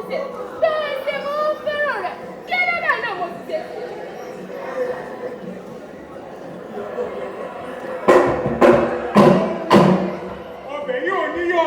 ṣe bẹ́ẹ̀ ṣe mo ń fẹ́ràn rẹ̀ kí ẹlẹ́dàá náà mo ti ṣe. ọbẹ̀ yóò níyọ.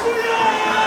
Yeah!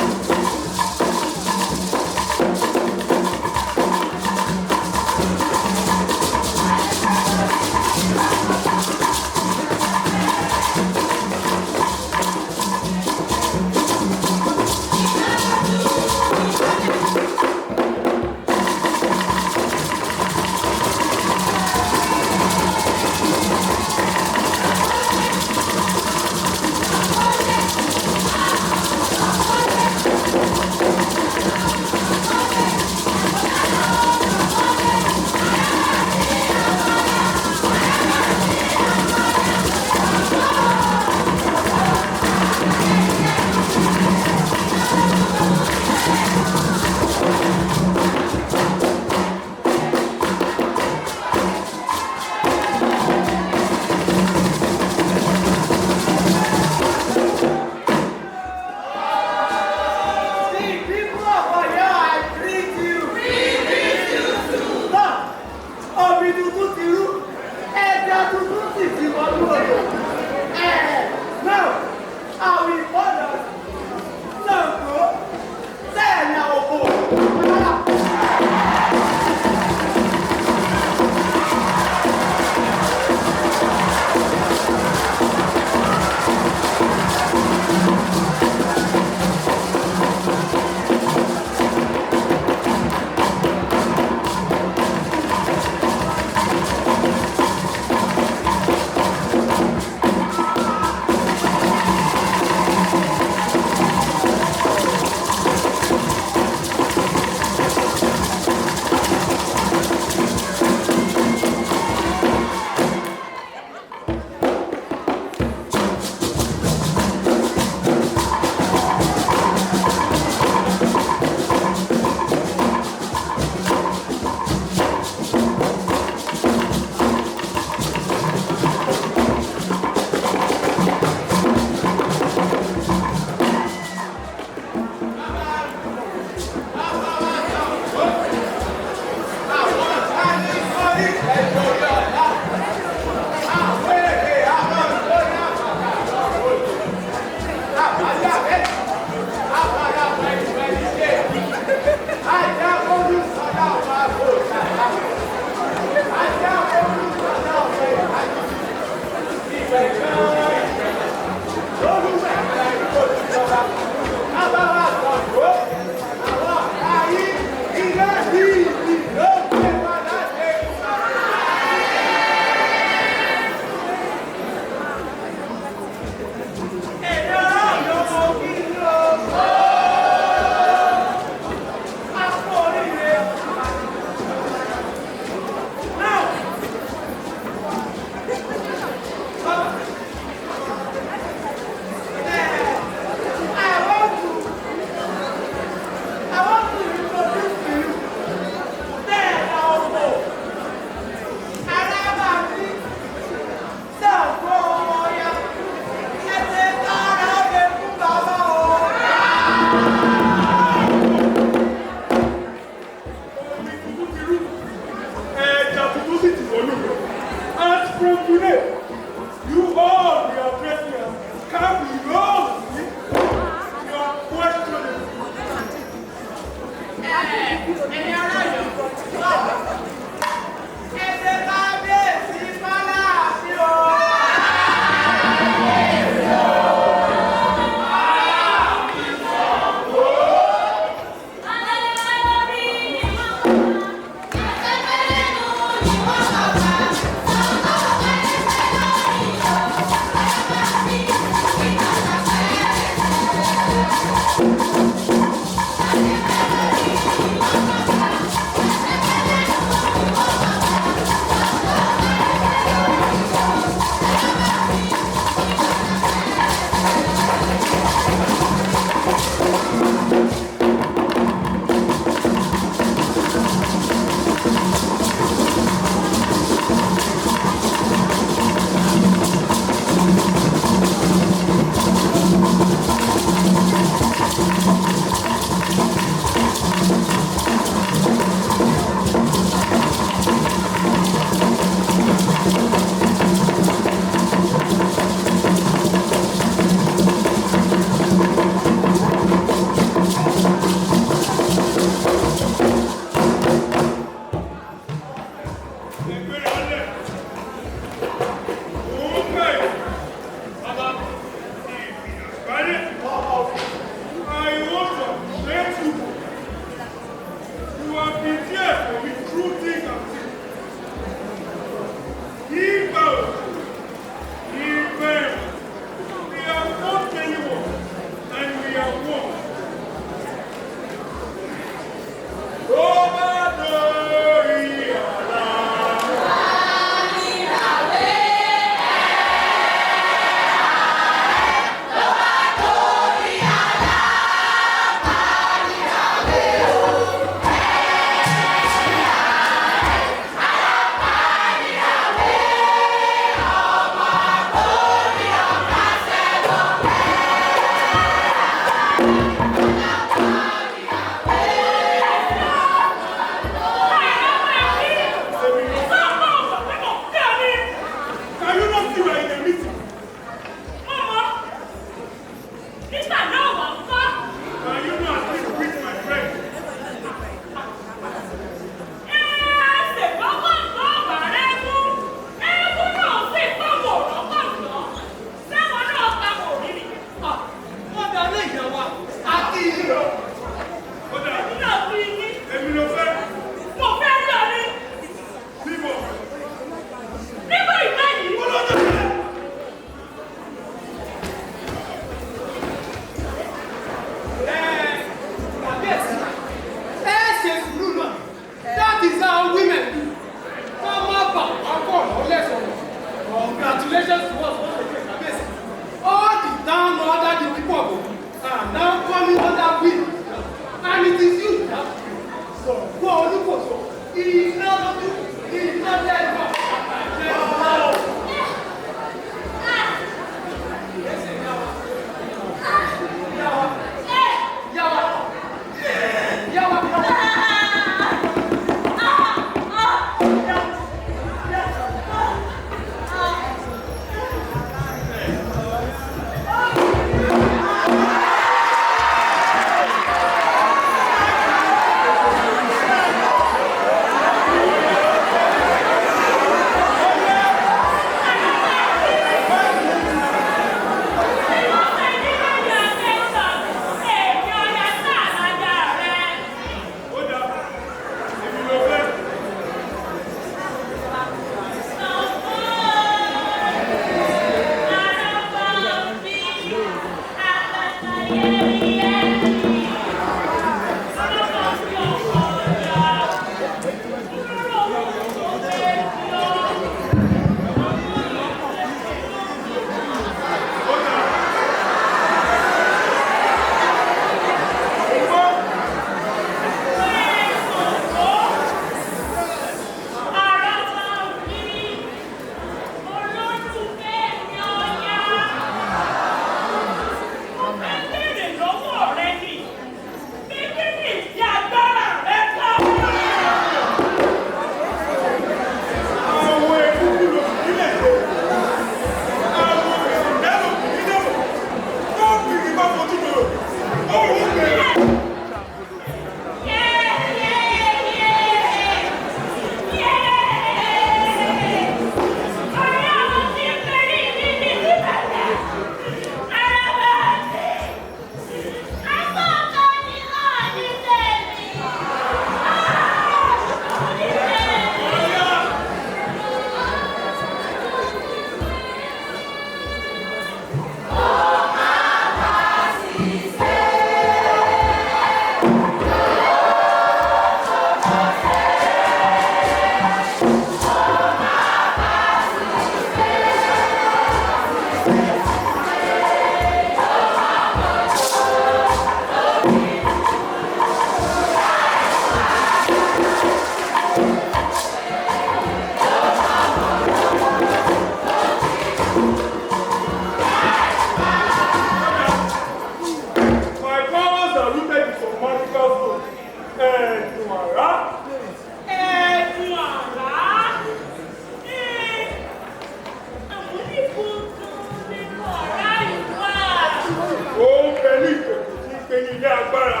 ilé agbára.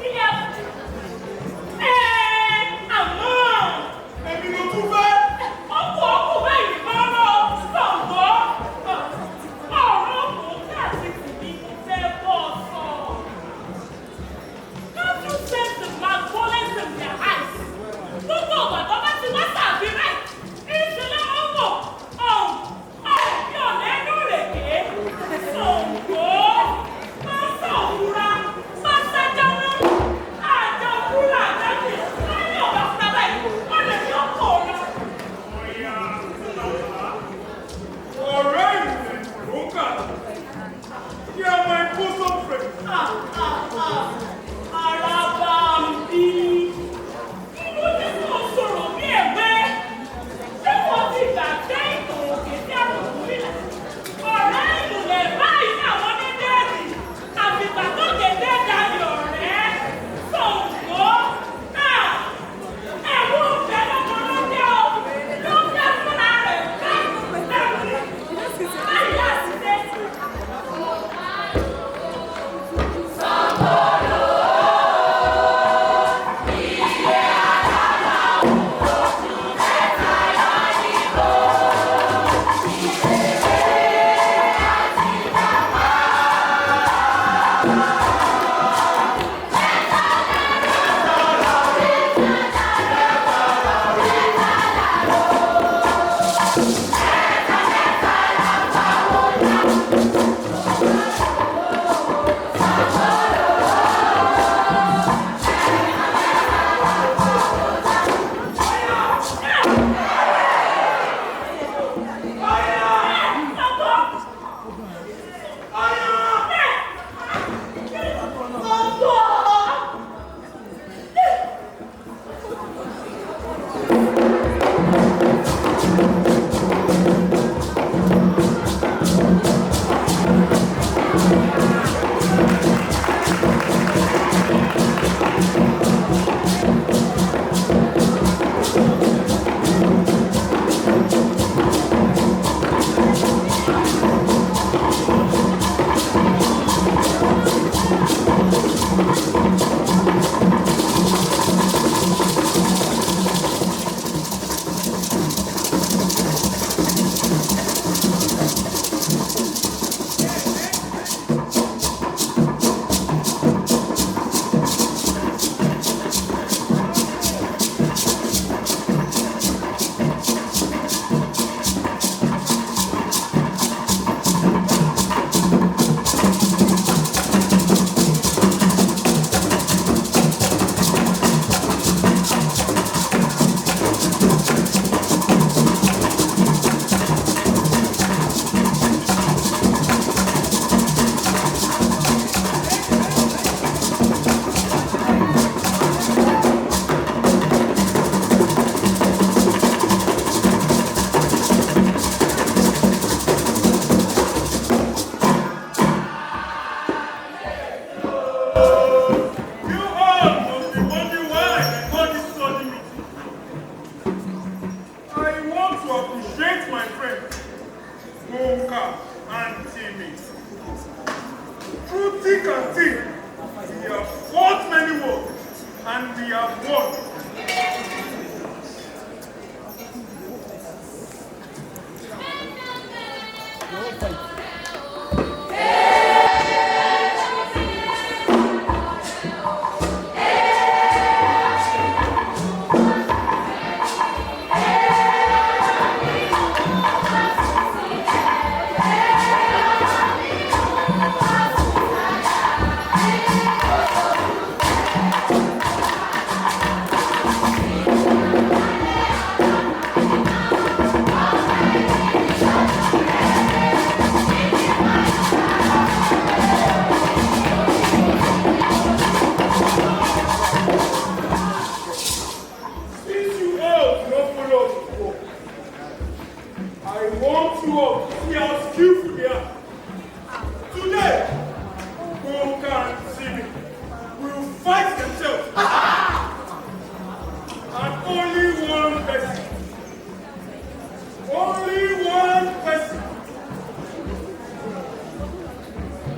Ilé àmọ́. Èmi ló tún fẹ́. Ọkọ̀ báyìí máa ń lọ sọ̀gbọ́. Ọ̀rọ̀ kò káàkiri kò ní fẹ́ bọ̀ sọ. Can't you sense the malevolence in their eyes? Gbogbo ọ̀gbà tó bá ti wá sàbí rẹ̀, ìṣẹ̀lẹ̀ ọ̀wọ̀ yóò lẹ́nu rẹ̀ ké. Sọ̀gbọ́, máa sọ̀wúra, máa ṣàjọ̀nù, àjọ̀kúrà àjọ̀kì, láyé ọ̀gá fúnra báyìí, wọ́n lè ní ọkọ̀ ọ̀rọ̀. Ọ̀yà ọ̀rẹ́ ìrìn ló ń kà. Kí a máa kó sọ́fẹ̀. Arabambi. Kí ló dé tó sọ̀rọ̀ bí ẹ̀gbẹ́? Ṣé wọ́n ti gbàgbé ìtàn òkè sí àbùkù nílẹ̀? Ọ̀rẹ́ ìmùlẹ̀ báyìí ní àwọn méjèèjì. Àfìgbà tó gèdè dàbí ọ̀rẹ́. Sọ̀gbọ́. Ẹ̀wù ìfẹ́ lọ́mọ ló dé o. Ló dé fúnra rẹ̀ fẹ́. Báyìí láti dé.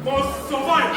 Must survive.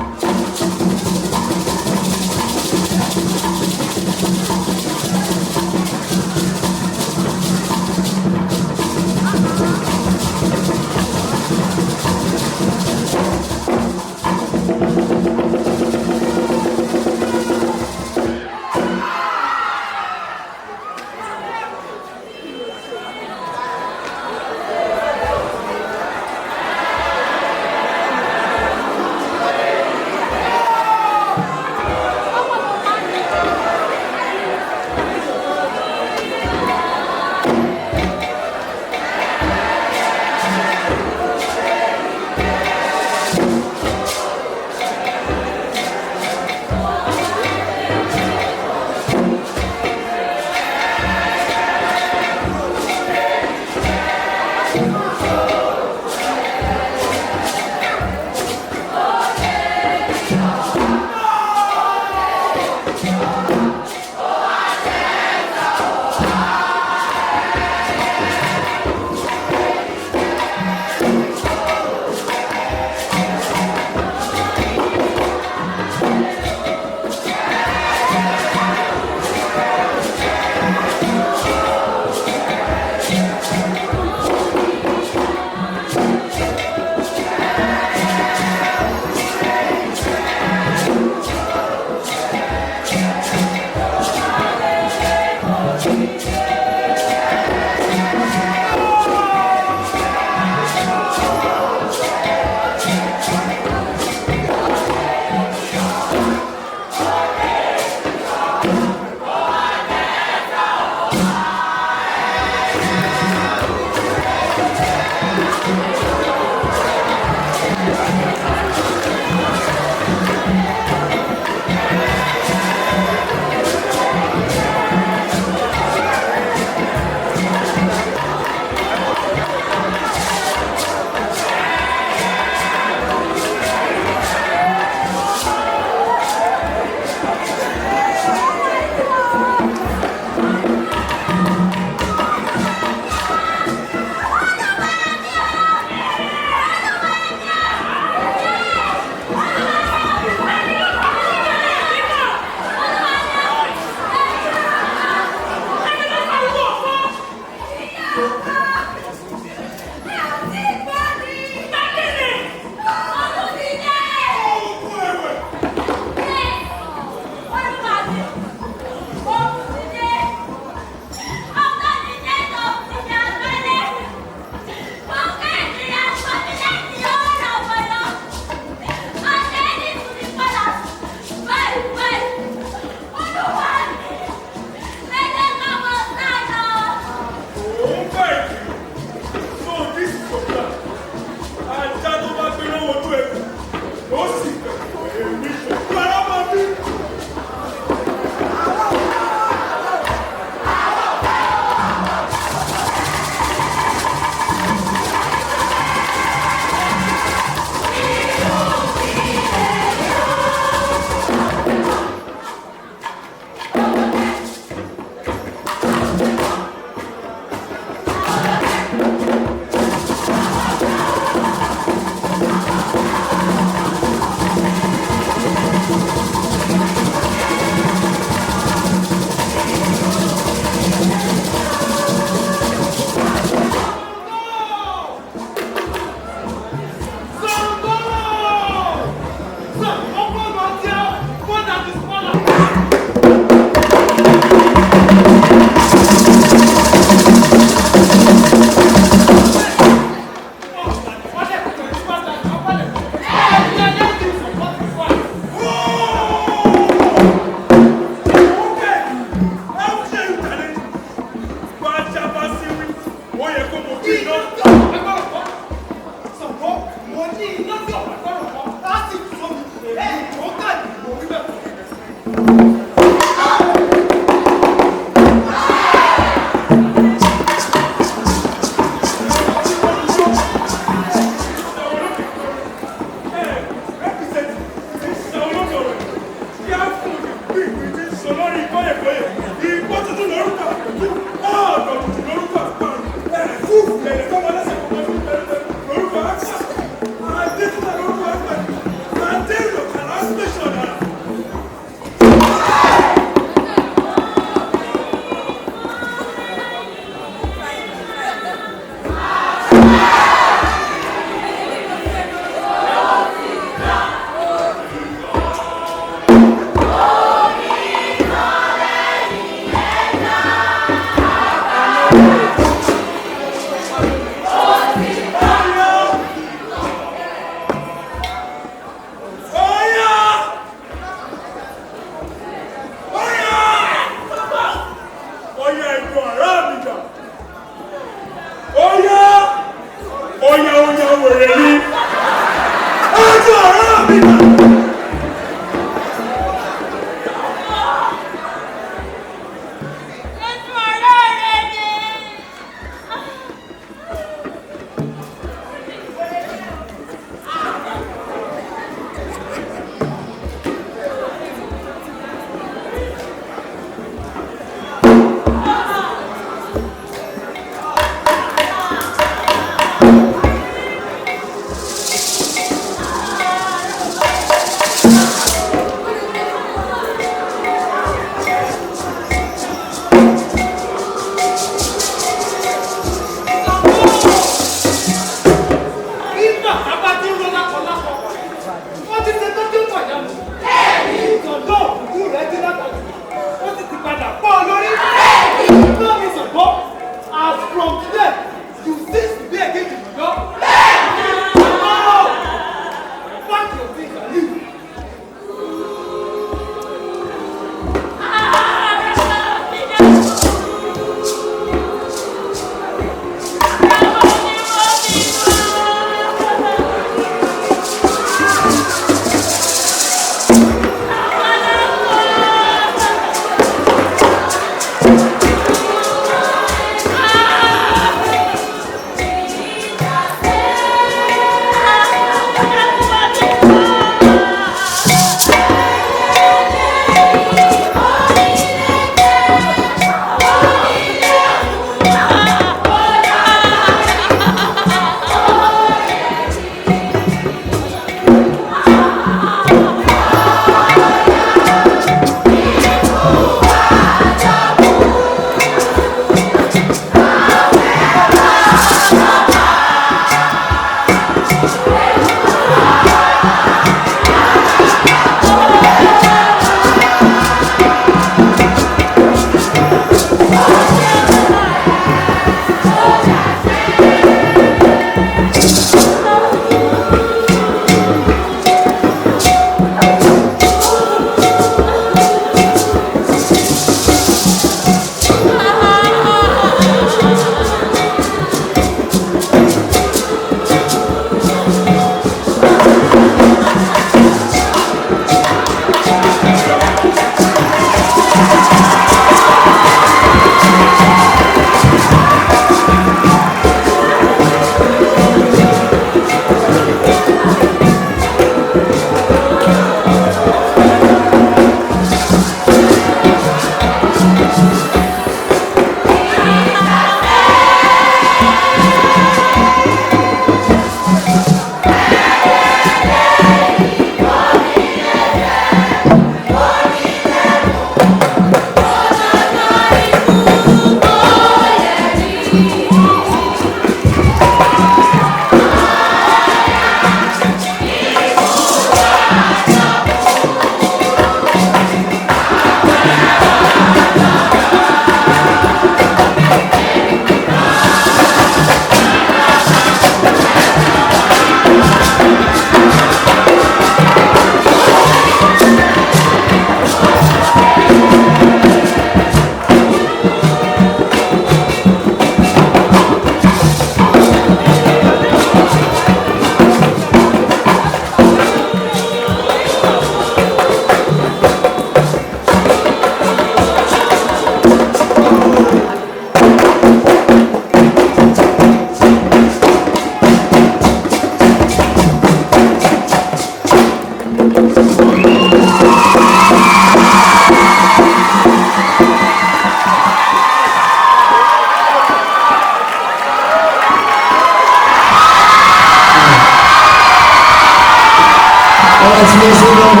please hold on.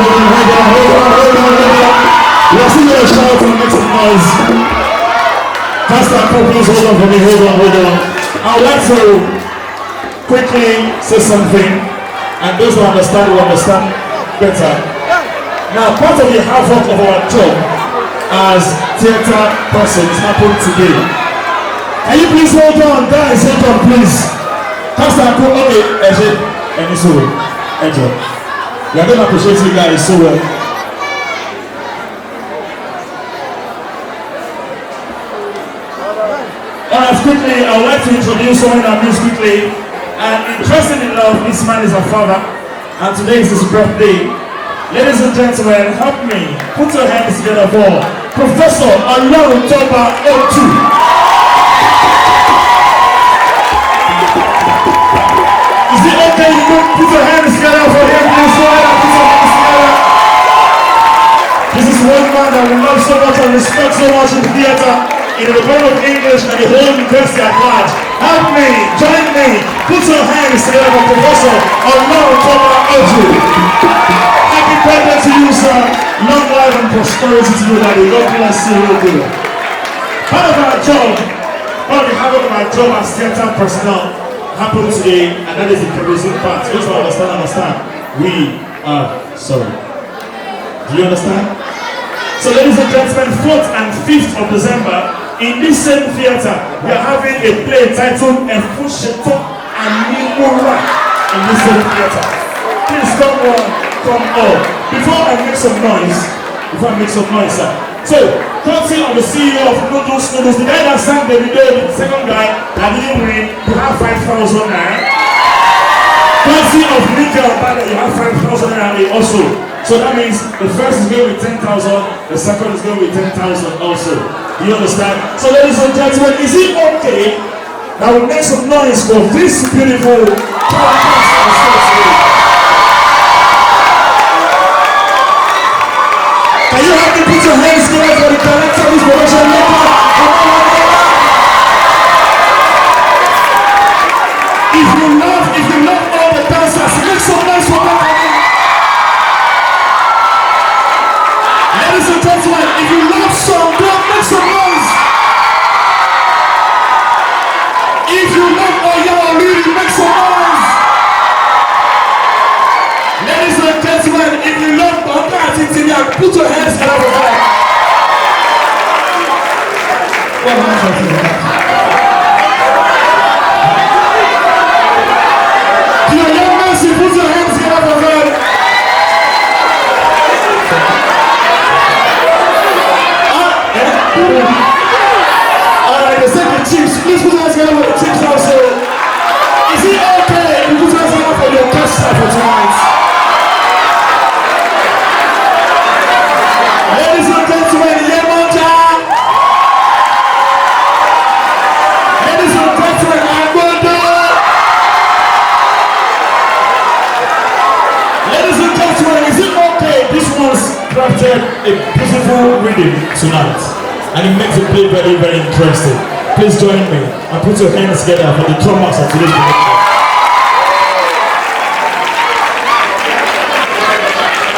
We're still going to shout and make some noise. Pastor Cool, please hold on for me. Hold on. I would like to quickly say something, and those who understand will understand better. Now, part of the hard work of our job as theatre persons happened today. Can you please hold on, guys? Hold on, please. Pastor Cool, okay, and so Ejo. We are going to appreciate you guys so well. Alright, quickly, I would like to introduce someone in our midst quickly. And interested in love, this man is our father, and today is his birthday. Ladies and gentlemen, help me put your hands together for Professor Olarutoba Otu. Is it okay you put your hands together for him? Please go ahead and put your hands together. This is one man that we love so much and respect so much in the theatre, in the Department of English and the whole university at large. Help me, join me, put your hands together for Professor Olarutoba Otu. Happy birthday to you, sir. Long life and prosperity to you, daddy. God bless you, real good. Part of our job, part of the habit of our job as theatre personnel happened today, and that is the producing part. Those who understand. We are sorry. Do you understand? So, ladies and gentlemen, 4th and 5th of December, in this same theatre, we are having a play titled Efusheto Animura in this same theatre. Please come on, come on. Before I make some noise, sir. So, courtesy of the CEO of Noodles, the guy that sang the video, the second guy that didn't win, you have 5,000 naira. Courtesy of Nickel, you have 5,000 naira also. So that means the first is going to be 10,000, the second is going to be 10,000 also. Do you understand? So ladies and gentlemen, is it okay that we make some noise for this beautiful podcast? Can you help me put your hands together for the director of this production maker? If you love all the dancers, make some noise for them. Ladies and gentlemen, if you love song, make some noise. If you love Oya Oliri, make some noise. Ladies and gentlemen, if you love Bamba Atitinia, put your hands together for that. To your young mercy, put your hands together for that. Alright, the second chiefs, please put your hands together for the chiefs also. Is it okay if you put your hands together for the orchestra for tonight? Ladies and gentlemen, Yemanja. Ladies and gentlemen, Agodo. Ladies and gentlemen, is it okay? This one's crafted a beautiful rhythm tonight, and it makes the play very, very interesting. Please join me and put your hands together for the drummers of today's production.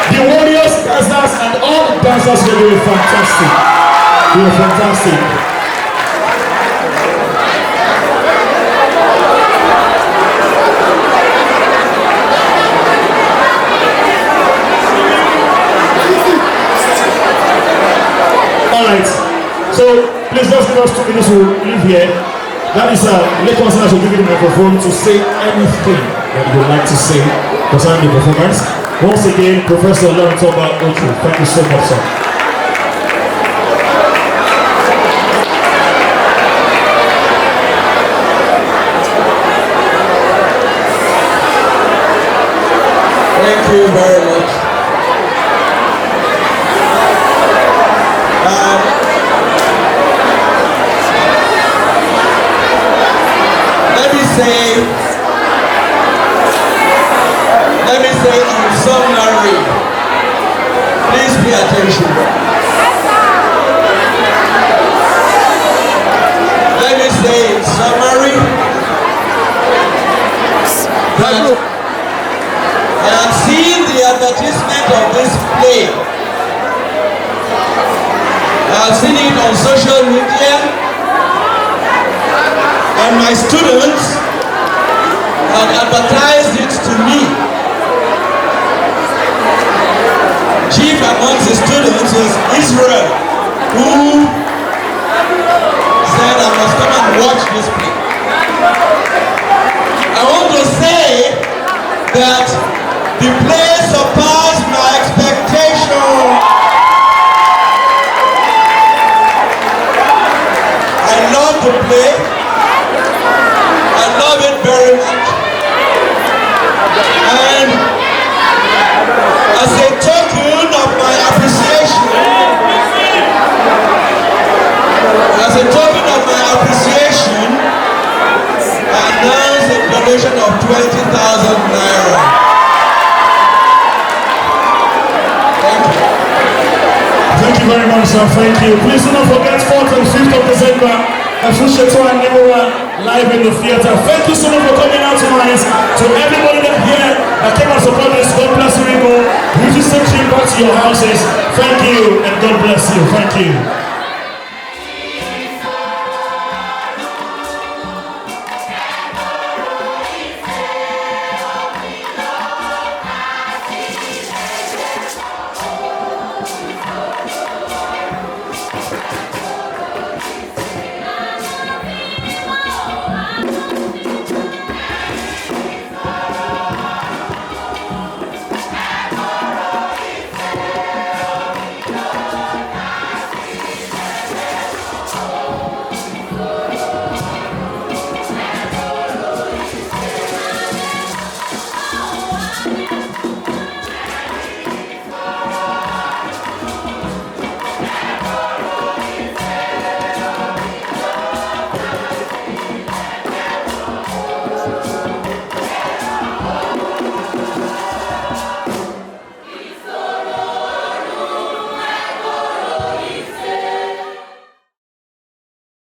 The warriors, dancers, and all the dancers were doing fantastic. They were fantastic. Alright, so please just give us 2 minutes to leave here. That is let us also give you the microphone to say anything that you would like to say concerning the performance. Once again, Professor Olarutoba Otu, thank you so much, sir. Thank you very much. Let me say in summary, please pay attention. Let me say in summary that I am seeing the advertisement of this play. I've seen it on social media, and my students had advertised it to me. Chief amongst the students is Israel, who said I must come and watch this play. I want to say that the play surpassed my expectation. I love the play. I love it very much. And as a token of my appreciation, I announce a donation of 20,000 naira. Thank you very much, sir. Thank you. Please do not forget 4th and 5th of December, Afusheto and Nimura live in the theater. Thank you so much for coming out tonight. To everybody that here that came and support this, God bless you. You just take you back to your houses. Thank you and God bless you. Thank you.